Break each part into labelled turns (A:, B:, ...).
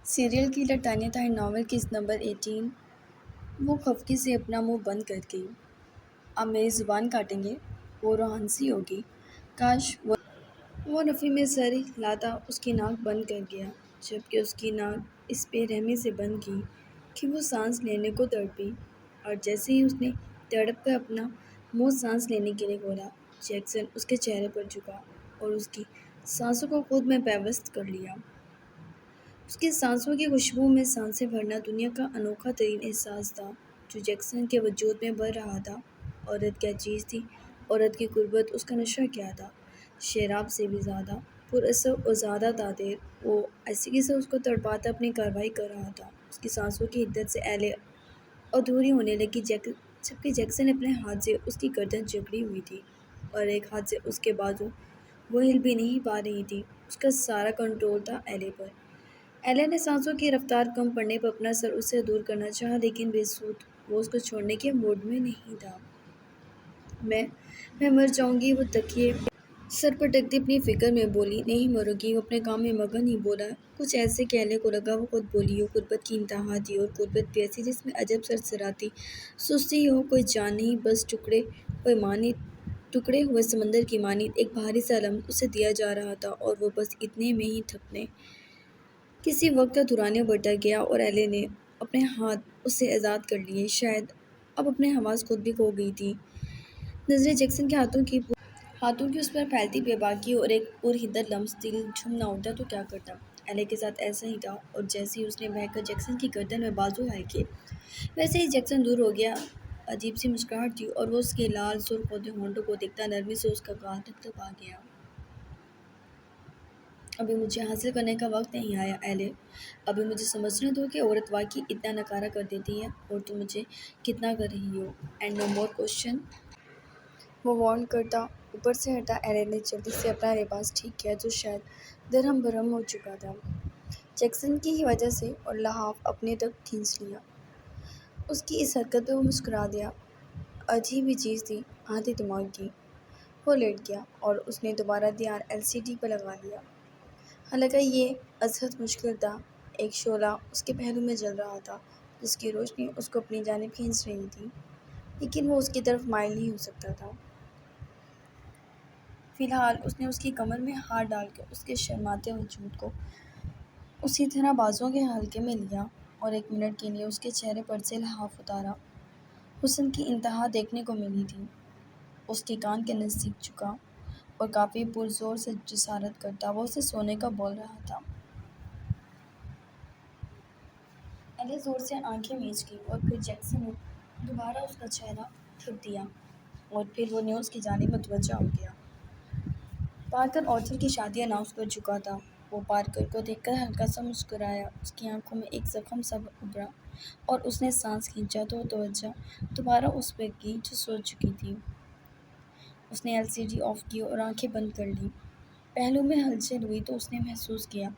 A: Serial killer ٹانیہ Tahir novel کی number 18۔ وہ خفگی سے اپنا منہ بند کر گئی۔ اب میری زبان کاٹیں گے؟ وہ روحانسی ہوگی۔ کاش وہ نفی میں سر ہلاتا اس کی ناک بند کر گیا، جبکہ اس کی ناک اس بے رحمی سے بند کی کہ وہ سانس لینے کو تڑپی، اور جیسے ہی اس نے تڑپ کر اپنا منہ سانس لینے کے لیے کھولا، جیکسن اس کے چہرے پر جھکا اور اس کی سانسوں کو خود میں پیوست کر لیا۔ اس کی سانسوں کی خوشبو میں سانسیں بھرنا دنیا کا انوکھا ترین احساس تھا جو جیکسن کے وجود میں بڑھ رہا تھا۔ عورت کیا چیز تھی؟ عورت کی قربت، اس کا نشہ کیا تھا؟ شراب سے بھی زیادہ پر اثر اور زیادہ تاثیر۔ وہ آہستگی سے اس کو تڑپاتا اپنی کارروائی کر رہا تھا۔ اس کی سانسوں کی حدت سے ایلے ادھوری ہونے لگی، جبکہ جیکسن اپنے ہاتھ سے اس کی گردن جکڑی ہوئی تھی اور ایک ہاتھ سے اس کے بازو۔ وہ ہل بھی نہیں پا رہی تھی۔ اس کا سارا کنٹرول تھا ایلے پر۔ ایلے نے سانسوں کی رفتار کم پڑنے پر اپنا سر اس سے دور کرنا چاہا، لیکن بے سود۔ وہ اس کو چھوڑنے کے موڈ میں نہیں تھا۔ میں مر جاؤں گی، وہ تکیے سر پٹکتی اپنی فکر میں بولی۔ نہیں مرو گی، وہ اپنے کام میں مگن ہی بولا، کچھ ایسے کہ ایلے کو لگا وہ خود بولی ہو۔ قربت کی انتہا تھی، اور قربت بھی ایسی جس میں عجب سرسراتی سستی ہو، کوئی جان نہیں، بس ٹکڑے ہوئے سمندر کی مانند ایک بھاری سا لمس اسے دیا جا رہا تھا، اور وہ بس اتنے میں ہی تھپنے کسی وقت دھرانے بھٹک گیا اور ایلے نے اپنے ہاتھ اس سے آزاد کر لیے۔ شاید اب اپنے حواس خود بھی کھو گئی تھی۔ نظریں جیکسن کے ہاتھوں کی اس پر پھیلتی بے باکی، اور ایک پرحدت لمس دل جھوم نہ اٹھتا تو کیا کرتا۔ ایلے کے ساتھ ایسا ہی تھا، اور جیسے ہی اس نے بہہ کر جیکسن کی گردن میں بازو ہائے کیے، ویسے ہی جیکسن دور ہو گیا۔ عجیب سی مسکراہٹ تھی، اور وہ اس کے لال سرخ ہوتے ہونٹوں کو دیکھتا نرمی سے اس کا گال تھپتھپا گیا۔ ابھی مجھے حاصل کرنے کا وقت نہیں آیا ایلے، ابھی مجھے سمجھنے دو کہ عورت واقعی اتنا نکارہ کر دیتی ہے، اور تم مجھے کتنا کر رہی ہو۔ اینڈ نو مور کوسچن، وہ وارن کرتا۔ اوپر سے ہٹا۔ ایلے نے جلدی سے اپنا لباس ٹھیک کیا جو شاید درہم برہم ہو چکا تھا جیکسن کی ہی وجہ سے، اور لحاف اپنے تک کھینچ لیا۔ اس کی اس حرکت پہ وہ مسکرا دیا۔ عجیب ہی چیز تھی، آدھی دماغ کی۔ وہ لیٹ گیا، اور اس نے دوبارہ دھیان LCD پر لگا لیا۔ حالانکہ یہ ازحد مشکل تھا، ایک شعلہ اس کے پہلو میں جل رہا تھا جس کی روشنی اس کو اپنی جانب کھینچ رہی تھی، لیکن وہ اس کی طرف مائل نہیں ہو سکتا تھا۔ فی الحال اس نے اس کی کمر میں ہاتھ ڈال کر اس کے شرماتے وجود کو اسی طرح بازوؤں کے حلقے میں لیا، اور ایک منٹ کے لیے اس کے چہرے پر سے لحاف اتارا۔ حسن کی انتہا دیکھنے کو ملی تھی۔ اس کے کان کے نزدیک جھکا، اور کافی پرزور سے جسارت کرتا وہ اسے سونے کا بول رہا تھا۔ ایلے زور سے آنکھیں میچ گئی، اور پھر جیکسن نے دوبارہ اس کا چہرہ تھپ دیا، اور پھر وہ نیوز کی جانب متوجہ ہو گیا۔ پارکر آرتھر کی شادی اناؤنس پر جھکا تھا۔ وہ پارکر کو دیکھ کر ہلکا سا مسکرایا۔ اس کی آنکھوں میں ایک زخم سا ابھرا، اور اس نے سانس کھینچا تو توجہ دوبارہ اس پر گئی جو سو چکی تھی۔ اس نے LCD آف کی اور آنکھیں بند کر لیں۔ پہلو میں ہلچل ہوئی تو اس نے محسوس کیا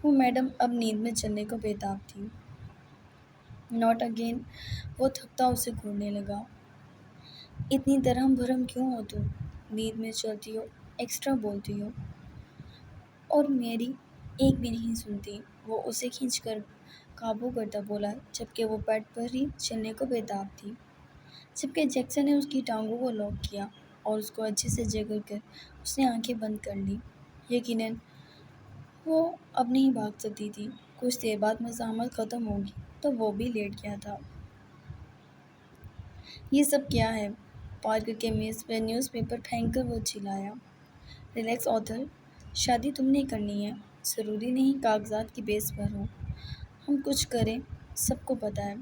A: وہ میڈم اب نیند میں چلنے کو بے تاب تھی۔ ناٹ اگین، وہ تھکتا اسے گھورنے لگا۔ اتنی درہم بھرم کیوں ہو تم؟ نیند میں چلتی ہو، ایکسٹرا بولتی ہو، اور میری ایک بھی نہیں سنتی۔ وہ اسے کھینچ کر قابو کرتا بولا، جبکہ وہ بیڈ پر ہی چلنے کو بے تاب تھی۔ جبکہ جیکسن نے اس کی ٹانگوں کو لاک کیا، اور اس کو اچھے سے جگڑ کر اس نے آنکھیں بند کر لیں۔ یقیناً وہ اب نہیں بھاگ سکتی تھی۔ کچھ دیر بعد مزاحمت ختم ہوگی تو وہ بھی لیٹ گیا تھا۔ یہ سب کیا ہے؟ پارکر کے میز پر نیوز پیپر پھینک کر وہ چلایا۔ ریلیکس آرتھر، شادی تم نے کرنی ہے، ضروری نہیں کاغذات کی بیس پر ہو۔ ہم کچھ کریں، سب کو پتہ ہے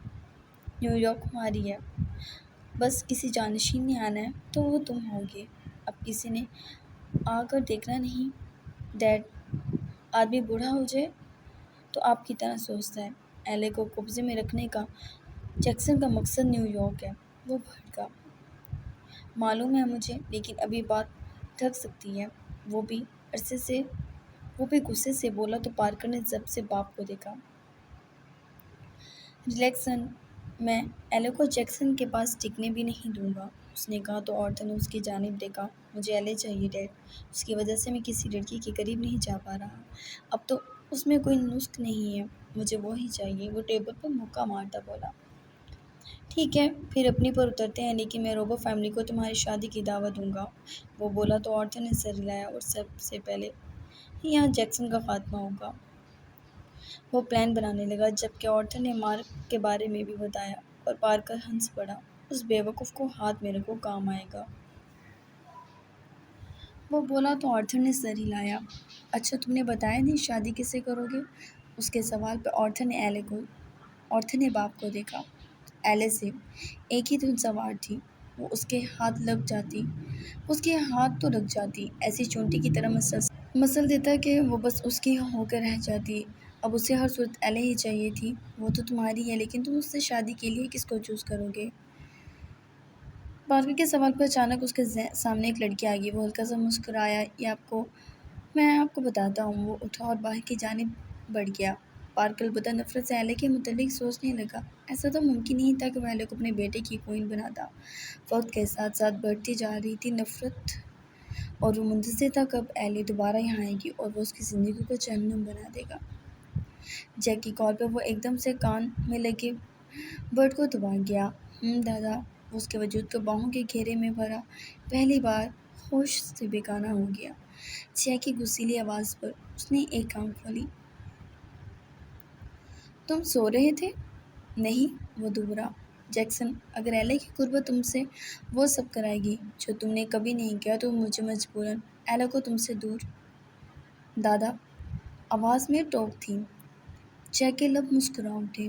A: نیو یارک ہماری ہے، بس کسی جانشین نے آنا ہے تو وہ تم ہوگے۔ اب کسی نے آ کر دیکھنا نہیں۔ ڈیڈ، آدمی بوڑھا ہو جائے تو آپ کی طرح سوچتا ہے۔ ایلے کو قبضے میں رکھنے کا جیکسن کا مقصد نیو یارک ہے۔ وہ بھڑکا۔ معلوم ہے مجھے، لیکن ابھی بات ٹھک سکتی ہے۔ وہ بھی غصے سے بولا تو پارکر نے ضبط سے باپ کو دیکھا۔ ریلیکس سن، میں ایلے کو جیکسن کے پاس ٹکنے بھی نہیں دوں گا۔ اس نے کہا تو عورتوں نے اس کی جانب دیکھا۔ مجھے ایلے چاہیے ڈیڈ، اس کی وجہ سے میں کسی لڑکی کے قریب نہیں جا پا رہا، اب تو اس میں کوئی نسخ نہیں ہے، مجھے وہی چاہیے۔ وہ ٹیبل پر مکہ مارتا بولا۔ ٹھیک ہے پھر اپنی پر اترتے ہیں، لیکن میں روبو فیملی کو تمہاری شادی کی دعوت دوں گا۔ وہ بولا تو عورتوں نے سر ہلایا، اور سب سے پہلے یہاں جیکسن کا خاتمہ ہوگا۔ وہ پلان بنانے لگا، جبکہ عورتوں نے مارک کے بارے میں بھی بتایا، اور پارکر ہنس پڑا۔ اس بیوقوف کو ہاتھ میں رکھو، کام آئے گا۔ وہ بولا تو آرتھر نے سر ہلایا۔ اچھا تم نے بتایا نہیں شادی کس سے کرو گے؟ اس کے سوال پہ آرتھر نے باپ کو دیکھا۔ ایلے سے ایک ہی دھن سوار تھی، وہ اس کے ہاتھ تو لگ جاتی، ایسی چونٹی کی طرح مسل دیتا کہ وہ بس اس کی ہو کر رہ جاتی۔ اب اسے ہر صورت ایلے ہی چاہیے تھی۔ وہ تو تمہاری ہے، لیکن تم اس سے شادی کے لیے کس کو چوز کرو گے؟ پارکر کے سوال پر اچانک اس کے سامنے ایک لڑکی آ گئی۔ وہ ہلکا سا مسکرایا۔ میں آپ کو بتاتا ہوں۔ وہ اٹھا اور باہر کی جانب بڑھ گیا۔ پارکر البتہ نفرت سے ایلے کے متعلق سوچنے لگا۔ ایسا تو ممکن نہیں تھا کہ وہ ایلے کو اپنے بیٹے کی کوئن بناتا۔ وقت کے ساتھ ساتھ بڑھتی جا رہی تھی نفرت، اور وہ منتظر تھا کب ایلے دوبارہ یہاں آئے گی اور وہ اس کی زندگی کو جہنم بنا دے گا۔ جیک کی کال پر وہ ایک دم سے کان میں لگے برڈ کو دبا گیا۔ دادا۔ وہ اس کے وجود کو باہوں کے گھیرے میں بھرا، پہلی بار ہوش سے بیگانہ ہو گیا۔ جیک کی غصیلی آواز پر اس نے ایک آنکھ کھولی۔ تم سو رہے تھے؟ نہیں، وہ دوہرا۔ جیکسن، اگر ایلے کی قربت تم سے وہ سب کرائے گی جو تم نے کبھی نہیں کیا تو مجھے مجبوراً ایلے کو تم سے دور۔ دادا، آواز میں ٹوک تھی۔ جیک کے لب مسکرا اٹھے۔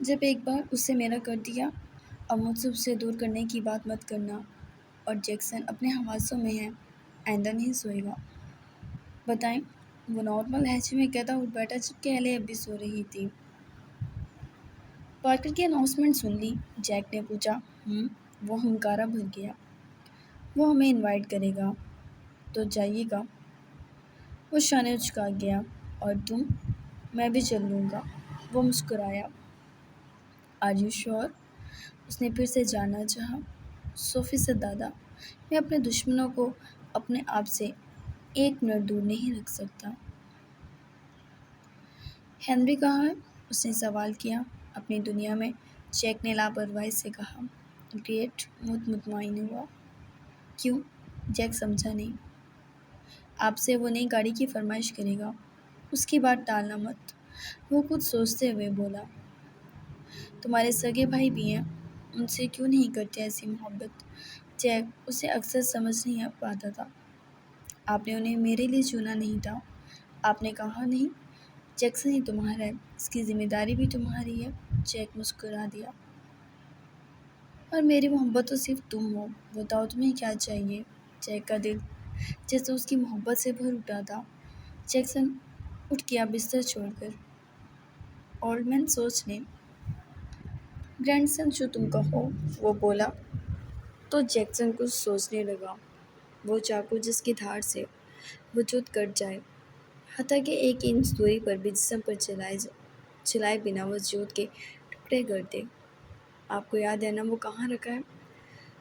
A: جب ایک بار اس سے میرا کر دیا، اب مجھ سے اسے دور کرنے کی بات مت کرنا۔ اور جیکسن اپنے حواسوں میں ہے، آئندہ نہیں سوئے گا۔ بتائیں؟ وہ نارمل لہجے میں کہتا اٹھ بیٹھا، جبکہ ایلے اب بھی سو رہی تھی۔ پارکر کی اناؤنسمنٹ سن لی؟ جیک نے پوچھا۔ وہ ہنکارا بھر گیا۔ وہ ہمیں انوائٹ کرے گا تو جائیے گا؟ وہ شانے اچکا گیا۔ اور تم؟ میں بھی چل لوں گا۔ وہ مسکرایا۔ Are you sure? اس نے پھر سے جاننا چاہا۔ 100% دادا، میں اپنے دشمنوں کو اپنے آپ سے 1 منٹ دور نہیں رکھ سکتا۔ ہنری کہاں ہے؟ اس نے سوال کیا۔ اپنی دنیا میں، جیک نے لاپرواہی سے کہا۔ گریٹ مطمئن ہوا۔ کیوں؟ جیک سمجھا نہیں۔ آپ سے وہ نئی گاڑی کی فرمائش کرے گا۔ اس کی بات ٹالنا مت، وہ کچھ سوچتے ہوئے بولا۔ تمہارے سگے بھائی بھی ہیں، ان سے کیوں نہیں کرتے ایسی محبت؟ جیک اسے اکثر سمجھ نہیں پاتا تھا۔ آپ نے انہیں میرے لیے چنا نہیں تھا، آپ نے کہا نہیں؟ جیکسن ہی تمہارا ہے، اس کی ذمہ داری بھی تمہاری ہے۔ جیک مسکرا دیا۔ اور میری محبت تو صرف تم ہو۔ بتاؤ تمہیں کیا چاہیے؟ جیک کا دل جیسے اس کی محبت سے بھر اٹھا تھا۔ جیکسن اٹھ گیا بستر چھوڑ کر۔ اولڈ مین سوچ لیں۔ گرینڈ سن جو تم کہو، وہ بولا۔ تو جیکسن کچھ سوچنے لگا۔ وہ چاقو جس کی دھار سے وجود کٹ جائے، حتیٰ کہ 1 انچ دوری پر بھی جسم پر چلائے بنا وجود کے ٹکڑے کر دے۔ آپ کو یاد ہے نا وہ کہاں رکھا ہے؟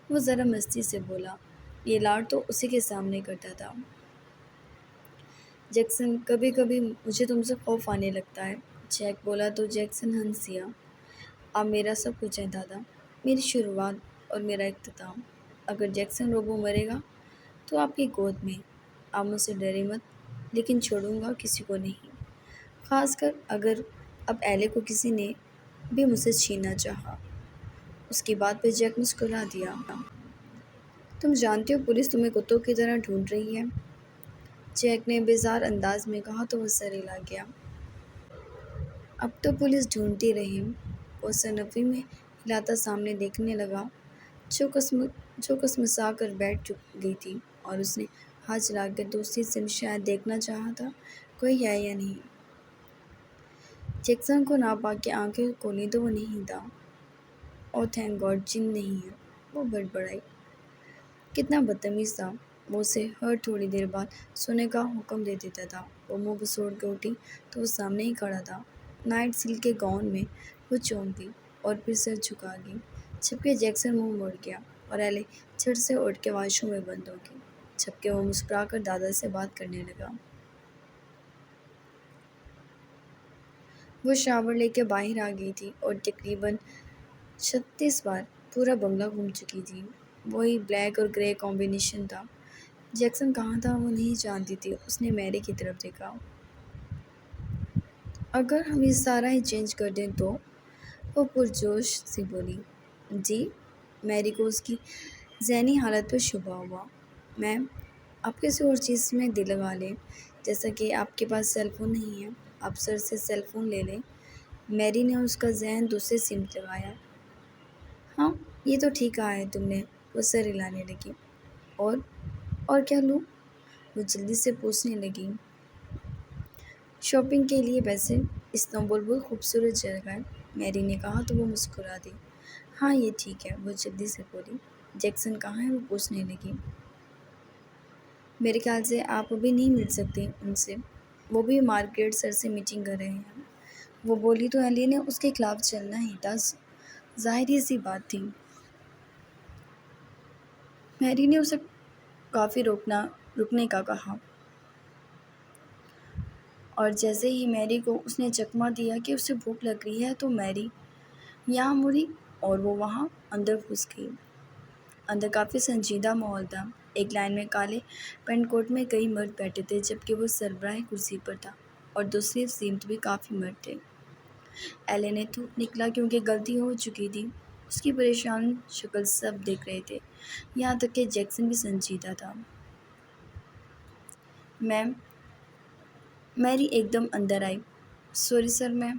A: وہ ذرا مستی سے بولا۔ یہ لاڈ تو اسی کے سامنے کرتا تھا۔ جیکسن، کبھی کبھی مجھے تم سے خوف آنے لگتا ہے۔ جیک بولا تو جیکسن ہنس دیا۔ آپ میرا سب کچھ ہے دادا، میری شروعات اور میرا اختتام۔ اگر جیکسن روبو مرے گا تو آپ کی گود میں۔ آپ مجھ سے ڈرے مت، لیکن چھوڑوں گا کسی کو نہیں، خاص کر اگر اب ایلے کو کسی نے بھی مجھ سے چھیننا چاہا۔ اس کی بات پہ جیک مسکرا دیا۔ تم جانتے ہو پولیس تمہیں کتوں کی طرح ڈھونڈ رہی ہے؟ جیک نے بیزار انداز میں کہا تو وہ سر ہلا گیا۔ اب تو پولیس ڈھونڈتی رہے۔ وہ سر نفی میں ہلاتا سامنے دیکھنے لگا، جو کسمسا کر بیٹھ گئی تھی، اور اس نے ہاتھ چلا کر دوسری سے شاید دیکھنا چاہا تھا کوئی ہے یا نہیں۔ جیکسن کو ناپاک کے آنکھیں کھولیں تو وہ نہیں تھا۔ او تھینک گاڈ جن نہیں ہے، وہ بڑبڑائی۔ کتنا بدتمیز تھا، وہ اسے ہر تھوڑی دیر بعد سونے کا حکم دے دیتا تھا۔ وہ منہ بسوڑ کے اٹھی تو وہ سامنے ہی کھڑا تھا۔ نائٹ سلک کے گاؤن میں وہ چونک گئی اور پھر سر جھکا گئی۔ جبکہ جیکسن منہ موڑ گیا اور ایلے چھٹ سے اٹھ کے واش روم میں بند ہو گئی، جبکہ وہ مسکرا کر دادا سے بات کرنے لگا۔ وہ شاور لے کے باہر آ گئی تھی اور تقریباً 36 بار پورا بنگلہ گھوم چکی تھی۔ وہی بلیک اور گرے کمبینیشن تھا۔ جیکسن کہاں تھا وہ نہیں جانتی تھی۔ اس نے میری کی طرف دیکھا۔ اگر ہم یہ سارا ہی چینج کر دیں تو؟ وہ پرجوش سے بولی۔ جی؟ میری کو اس کی ذہنی حالت پر شبہ ہوا۔ میم، آپ کسی اور چیز میں دل لگا لیں، جیسا کہ آپ کے پاس سیل فون نہیں ہے، آپ سر سے سیل فون لے لیں۔ میری نے اس کا ذہن دوسرے سمت لگایا۔ ہاں، یہ تو ٹھیک کہا ہے تم نے، وہ سر ہلانے لگی۔ اور کیا لوں؟ وہ جلدی سے پوچھنے لگی۔ شاپنگ کے لیے ویسے استنبول بہت خوبصورت جگہ ہے، میری نے کہا تو وہ مسکرا دی۔ ہاں یہ ٹھیک ہے، وہ جلدی سے بولی۔ جیکسن کہاں ہے؟ وہ پوچھنے لگی۔ میرے خیال سے آپ ابھی نہیں مل سکتے ان سے، وہ بھی مارگریٹ سر سے میٹنگ کر رہے ہیں۔ وہ بولی تو ایلی نے اس کے خلاف چلنا ہی تھا، ظاہری سی بات تھی۔ میری نے اسے کافی رکنے کا کہا، اور جیسے ہی میری کو اس نے چکمہ دیا کہ اسے بھوک لگ رہی ہے تو میری یہاں مڑی اور وہ وہاں اندر گھس گئی۔ اندر کافی سنجیدہ ماحول تھا۔ ایک لائن میں کالے پینٹ کوٹ میں کئی مرد بیٹھے تھے، جبکہ وہ سربراہ کرسی پر تھا، اور دوسری سمت بھی کافی مرد تھے۔ ایلے نے تھوک نکلا کیونکہ غلطی ہو چکی تھی۔ اس کی پریشان شکل سب دیکھ رہے تھے، یہاں تک کہ جیکسن بھی سنجیدہ تھا۔ میم، میری ایک دم اندر آئی۔ سوری سر میم،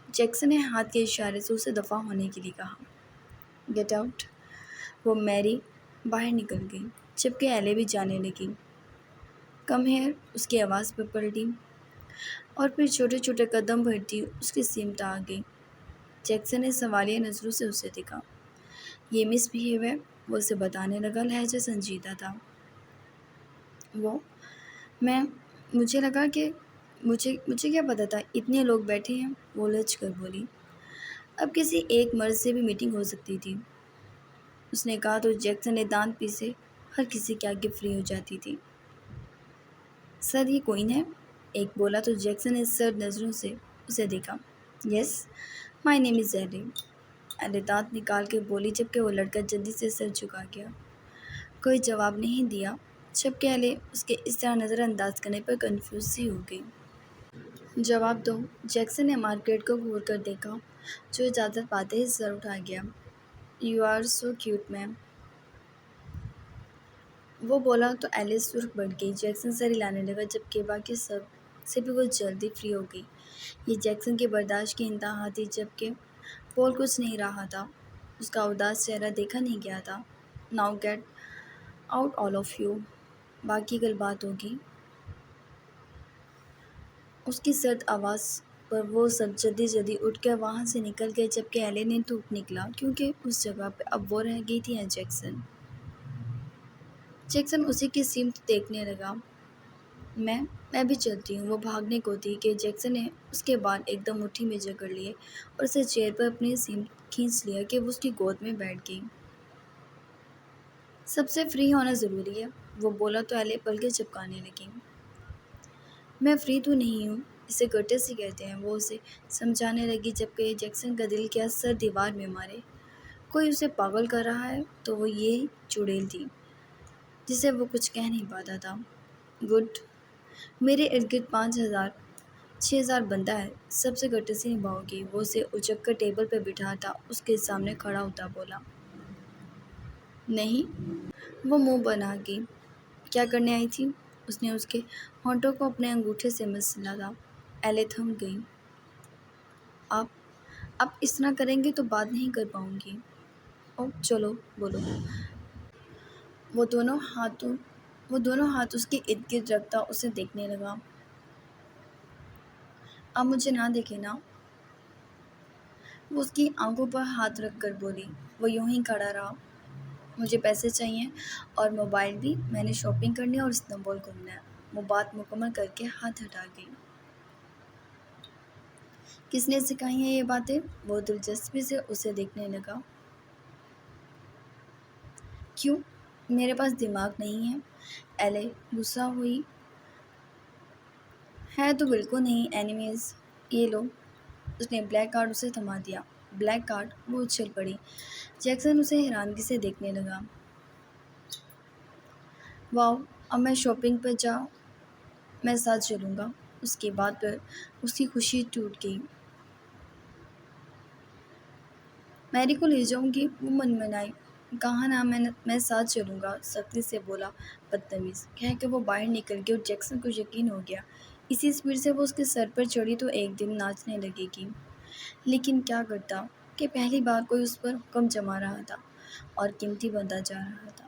A: جیکسن نے ہاتھ کے اشارے سے اسے دفع ہونے کے لیے کہا۔ Get out. وہ میری باہر نکل گئی، جبکہ ایلے بھی جانے لگی۔ کم ہیئر، اس کی آواز پہ پلٹی، اور پھر چھوٹے چھوٹے قدم بڑھتی اس کی سمت آ گئی۔ جیکسن نے سوالیہ نظروں سے اسے دیکھا۔ یہ مس بہیو ہے، وہ اسے بتانے لگا، لہجہ سنجیدہ تھا۔ وہ میم، مجھے لگا کہ مجھے کیا پتا تھا اتنے لوگ بیٹھے ہیں، وہ لچ کر بولی۔ اب کسی ایک مرد سے بھی میٹنگ ہو سکتی تھی، اس نے کہا تو جیکسن نے دانت پیسے ہر کسی کے آگے فری ہو جاتی تھی۔ سر یہ کوئن ہے؟ ایک بولا تو جیکسن نے سرد نظروں سے اسے دیکھا۔ یس، مائی نیم از ایلی، ایلے دانت نکال کے بولی، جبکہ وہ لڑکا جلدی سے سر جھکا گیا۔ کوئی جواب نہیں دیا، جبکہ ایلے اس کے اس طرح نظر انداز کرنے پر کنفیوز سی ہو گئی۔ جواب دو، جیکسن نے مارگریٹ کو گھور کر دیکھا، جو اجازت پاتے ہی سر اٹھا گیا۔ یو آر سو کیوٹ میم، وہ بولا تو ایلے سرخ بڑھ گئی۔ جیکسن سر ہلانے لگا، جبکہ باقی سب سے بھی وہ جلدی فری ہو گئی۔ یہ جیکسن کے برداشت کی انتہا تھی، جبکہ بول کچھ نہیں رہا تھا، اس کا اداس چہرہ دیکھا نہیں گیا تھا۔ Now get out all of you, باقی کل بات ہوگی۔ اس کی سرد آواز پر وہ سب جلدی اٹھ کر وہاں سے نکل گئے، جبکہ ایلے نے تھوک نکلا کیونکہ اس جگہ پہ اب وہ رہ گئی تھی یا جیکسن۔ جیکسن اسی کی سمت دیکھنے لگا۔ میں بھی چلتی ہوں، وہ بھاگنے کو تھی کہ جیکسن نے اس کے بال ایک دم مٹھی میں جکڑ لیے اور اسے چیئر پر اپنی سمت کھینچ لیا کہ وہ اس کی گود میں بیٹھ گئی۔ سب سے فری ہونا ضروری ہے، وہ بولا تو ایلے پلکیں چپکانے لگی۔ میں فری تو نہیں ہوں، اسے کرٹسی کہتے ہیں، وہ اسے سمجھانے لگی، جبکہ جیکسن کا دل کیا سر دیوار میں مارے۔ کوئی اسے پاگل کر رہا ہے تو وہ یہ چڑیل تھی جسے وہ کچھ کہہ نہیں پاتا تھا۔ گڈ، میرے ارد گرد 5,000 6,000 بندہ ہے، سب سے کرٹسی نبھاؤ گی؟ وہ اسے اچک کر ٹیبل پہ بٹھاتا اس کے سامنے کھڑا ہوتا بولا۔ نہیں، وہ منہ بنا گئی۔ کیا کرنے آئی تھی؟ اس نے اس کے ہونٹوں کو اپنے انگوٹھے سے مسلا تھا۔ ایلے تھم گئی۔ آپ اس طرح کریں گے تو بات نہیں کر پاؤں گی۔ او چلو بولو۔ وہ دونوں ہاتھ اس کے ارد گرد رکھتا اسے دیکھنے لگا۔ آپ مجھے نہ دیکھیں نا، وہ اس کی آنکھوں پر ہاتھ رکھ کر بولی۔ وہ یوں ہی کھڑا رہا۔ مجھے پیسے چاہیے اور موبائل بھی، میں نے شاپنگ کرنی ہے اور استنبول گھومنا ہے۔ وہ بات مکمل کر کے ہاتھ ہٹا گئی۔ کس نے سکھائی ہیں یہ باتیں؟ وہ دلچسپی سے اسے دیکھنے لگا۔ کیوں؟ میرے پاس دماغ نہیں ہے؟ ایلے غصہ ہوئی۔ ہے تو بالکل نہیں اینیمیز، یہ لو۔ اس نے بلیک کارڈ اسے تھما دیا۔ Black card? وہ اچھل پڑی۔ جیکسن اسے حیرانگی سے دیکھنے لگا۔ واو، اب میں شاپنگ پر میں ساتھ چلوں گا۔ اس کی بات پر اس کی خوشی ٹوٹ گئی۔ میری کو لے جاؤں گی؟ وہ منمنائی۔ کہا نا میں ساتھ چلوں گا، سختی سے بولا بدتمیز، کہہ کے وہ باہر نکل گئی اور جیکسن کو یقین ہو گیا اسی اسپیڈ سے وہ اس کے سر پر چڑھی تو ایک دن ناچنے لگے گی۔ لیکن کیا کرتا کہ پہلی بار کوئی اس پر حکم جما رہا تھا اور قیمتی بنتا جا رہا تھا۔